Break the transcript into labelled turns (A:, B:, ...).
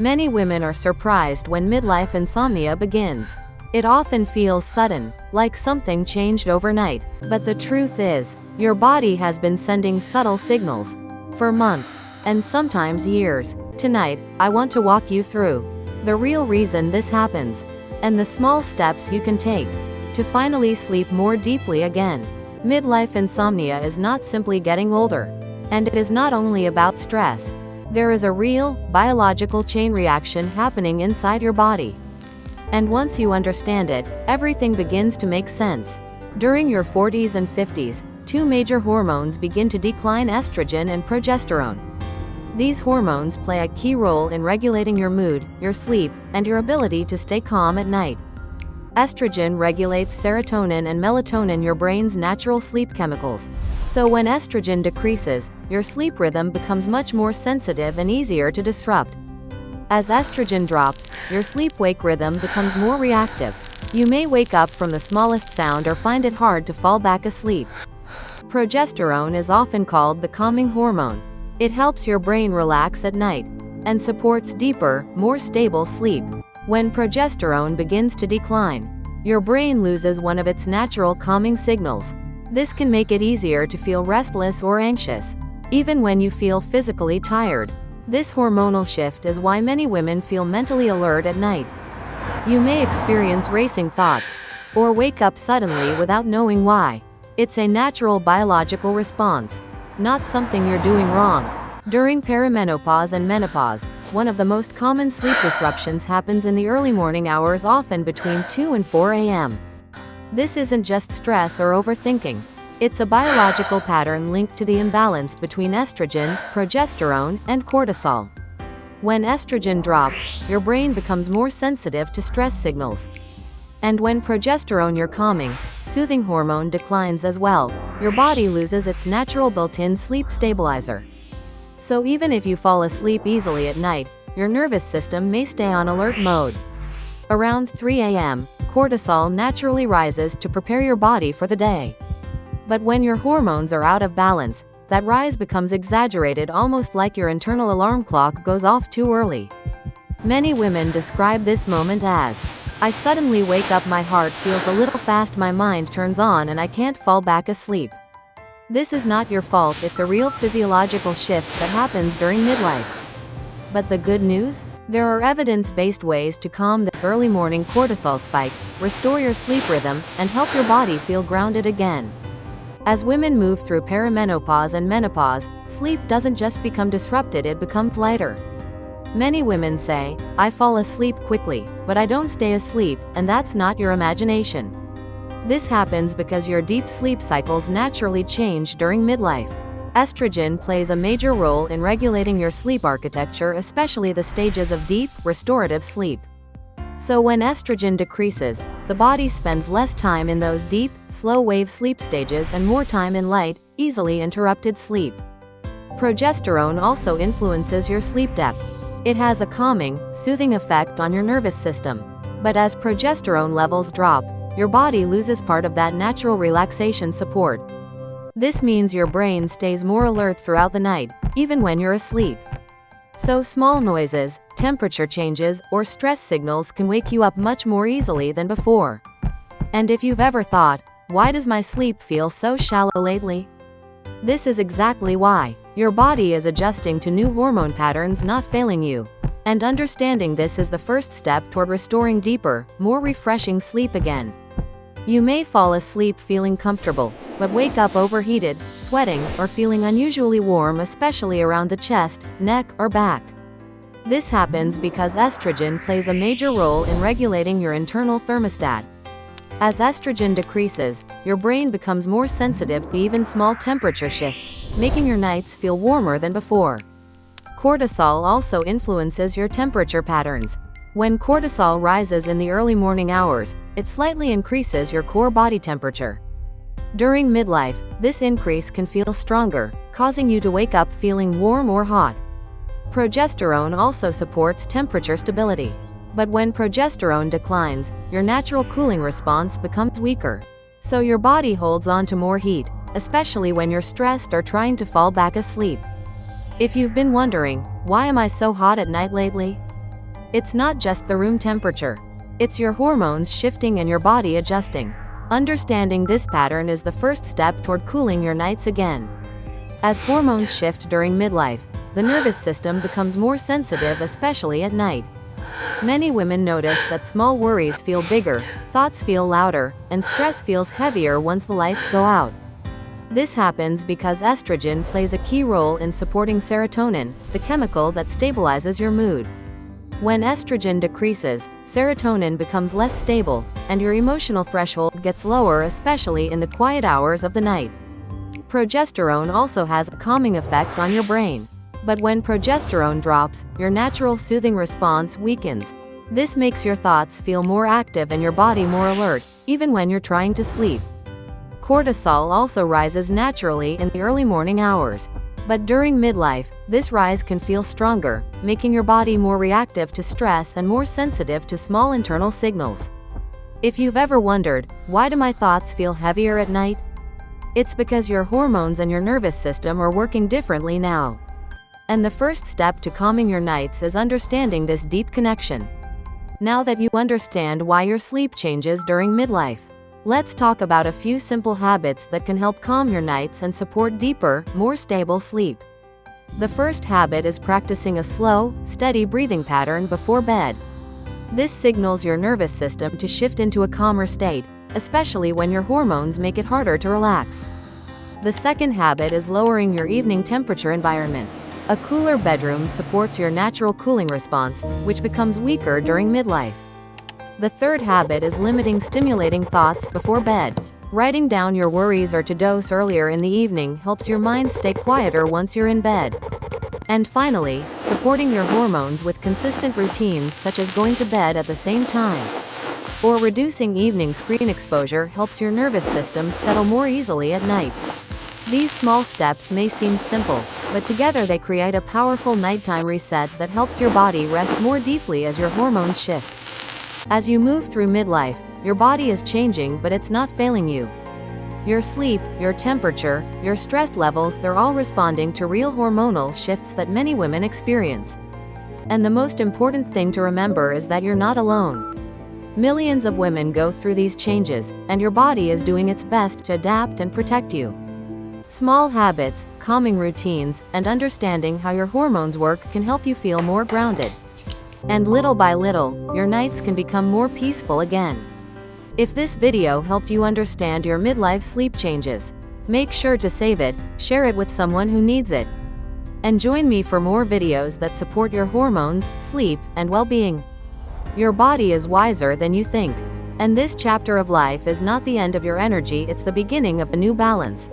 A: Many women are surprised when midlife insomnia begins. It often feels sudden, like something changed overnight, but the truth is, your body has been sending subtle signals for months, and sometimes years. Tonight, I want to walk you through the real reason this happens, and the small steps you can take to finally sleep more deeply again. Midlife insomnia is not simply getting older, and it is not only about stress. There is a real, biological chain reaction happening inside your body. And once you understand it, everything begins to make sense. During your 40s and 50s, two major hormones begin to decline: estrogen and progesterone. These hormones play a key role in regulating your mood, your sleep, and your ability to stay calm at night. Estrogen regulates serotonin and melatonin, your brain's natural sleep chemicals. So when estrogen decreases, your sleep rhythm becomes much more sensitive and easier to disrupt. As estrogen drops, your sleep-wake rhythm becomes more reactive. You may wake up from the smallest sound or find it hard to fall back asleep. Progesterone is often called the calming hormone. It helps your brain relax at night and supports deeper, more stable sleep. When progesterone begins to decline, your brain loses one of its natural calming signals. This can make it easier to feel restless or anxious, even when you feel physically tired. This hormonal shift is why many women feel mentally alert at night. You may experience racing thoughts, or wake up suddenly without knowing why. It's a natural biological response, not something you're doing wrong. During perimenopause and menopause, one of the most common sleep disruptions happens in the early morning hours, often between 2 and 4 a.m. This isn't just stress or overthinking. It's a biological pattern linked to the imbalance between estrogen, progesterone, and cortisol. When estrogen drops, your brain becomes more sensitive to stress signals. And when progesterone, your calming, soothing hormone, declines as well, your body loses its natural built-in sleep stabilizer. So even if you fall asleep easily at night, your nervous system may stay on alert mode. Around 3 a.m., cortisol naturally rises to prepare your body for the day. But when your hormones are out of balance, that rise becomes exaggerated, almost like your internal alarm clock goes off too early. Many women describe this moment as, "I suddenly wake up, my heart feels a little fast, my mind turns on, and I can't fall back asleep." This is not your fault, it's a real physiological shift that happens during midlife. But the good news? There are evidence-based ways to calm this early morning cortisol spike, restore your sleep rhythm, and help your body feel grounded again. As women move through perimenopause and menopause, sleep doesn't just become disrupted, it becomes lighter. Many women say, "I fall asleep quickly, but I don't stay asleep," and that's not your imagination. This happens because your deep sleep cycles naturally change during midlife. Estrogen plays a major role in regulating your sleep architecture, especially the stages of deep, restorative sleep. So when estrogen decreases, the body spends less time in those deep, slow-wave sleep stages and more time in light, easily interrupted sleep. Progesterone also influences your sleep depth. It has a calming, soothing effect on your nervous system. But as progesterone levels drop, your body loses part of that natural relaxation support. This means your brain stays more alert throughout the night, even when you're asleep. So small noises, temperature changes, or stress signals can wake you up much more easily than before. And if you've ever thought, "Why does my sleep feel so shallow lately?" This is exactly why. Your body is adjusting to new hormone patterns, not failing you. And understanding this is the first step toward restoring deeper, more refreshing sleep again. You may fall asleep feeling comfortable, but wake up overheated, sweating, or feeling unusually warm, especially around the chest, neck, or back. This happens because estrogen plays a major role in regulating your internal thermostat. As estrogen decreases, your brain becomes more sensitive to even small temperature shifts, making your nights feel warmer than before. Cortisol also influences your temperature patterns. When cortisol rises in the early morning hours, it slightly increases your core body temperature. During midlife, this increase can feel stronger, causing you to wake up feeling warm or hot. Progesterone also supports temperature stability. But when progesterone declines, your natural cooling response becomes weaker. So your body holds on to more heat, especially when you're stressed or trying to fall back asleep. If you've been wondering, "Why am I so hot at night lately?" It's not just the room temperature. It's your hormones shifting and your body adjusting. Understanding this pattern is the first step toward cooling your nights again. As hormones shift during midlife, the nervous system becomes more sensitive, especially at night. Many women notice that small worries feel bigger, thoughts feel louder, and stress feels heavier once the lights go out. This happens because estrogen plays a key role in supporting serotonin, the chemical that stabilizes your mood. When estrogen decreases, serotonin becomes less stable, and your emotional threshold gets lower, especially in the quiet hours of the night. Progesterone also has a calming effect on your brain. But when progesterone drops, your natural soothing response weakens. This makes your thoughts feel more active and your body more alert, even when you're trying to sleep. Cortisol also rises naturally in the early morning hours. But during midlife, this rise can feel stronger, making your body more reactive to stress and more sensitive to small internal signals. If you've ever wondered, why do my thoughts feel heavier at night? It's because your hormones and your nervous system are working differently now. And the first step to calming your nights is understanding this deep connection. Now that you understand why your sleep changes during midlife, let's talk about a few simple habits that can help calm your nights and support deeper, more stable sleep. The first habit is practicing a slow, steady breathing pattern before bed. This signals your nervous system to shift into a calmer state, especially when your hormones make it harder to relax. The second habit is lowering your evening temperature environment. A cooler bedroom supports your natural cooling response, which becomes weaker during midlife. The third habit is limiting stimulating thoughts before bed. Writing down your worries or to-dos earlier in the evening helps your mind stay quieter once you're in bed. And finally, supporting your hormones with consistent routines such as going to bed at the same time or reducing evening screen exposure helps your nervous system settle more easily at night. These small steps may seem simple, but together they create a powerful nighttime reset that helps your body rest more deeply as your hormones shift. As you move through midlife, your body is changing, but it's not failing you. Your sleep, your temperature, your stress levels, they're all responding to real hormonal shifts that many women experience. And the most important thing to remember is that you're not alone. Millions of women go through these changes, and your body is doing its best to adapt and protect you. Small habits, calming routines, and understanding how your hormones work can help you feel more grounded. And little by little, your nights can become more peaceful again. If this video helped you understand your midlife sleep changes, make sure to save it, share it with someone who needs it. And join me for more videos that support your hormones, sleep, and well-being. Your body is wiser than you think. And this chapter of life is not the end of your energy, it's the beginning of a new balance.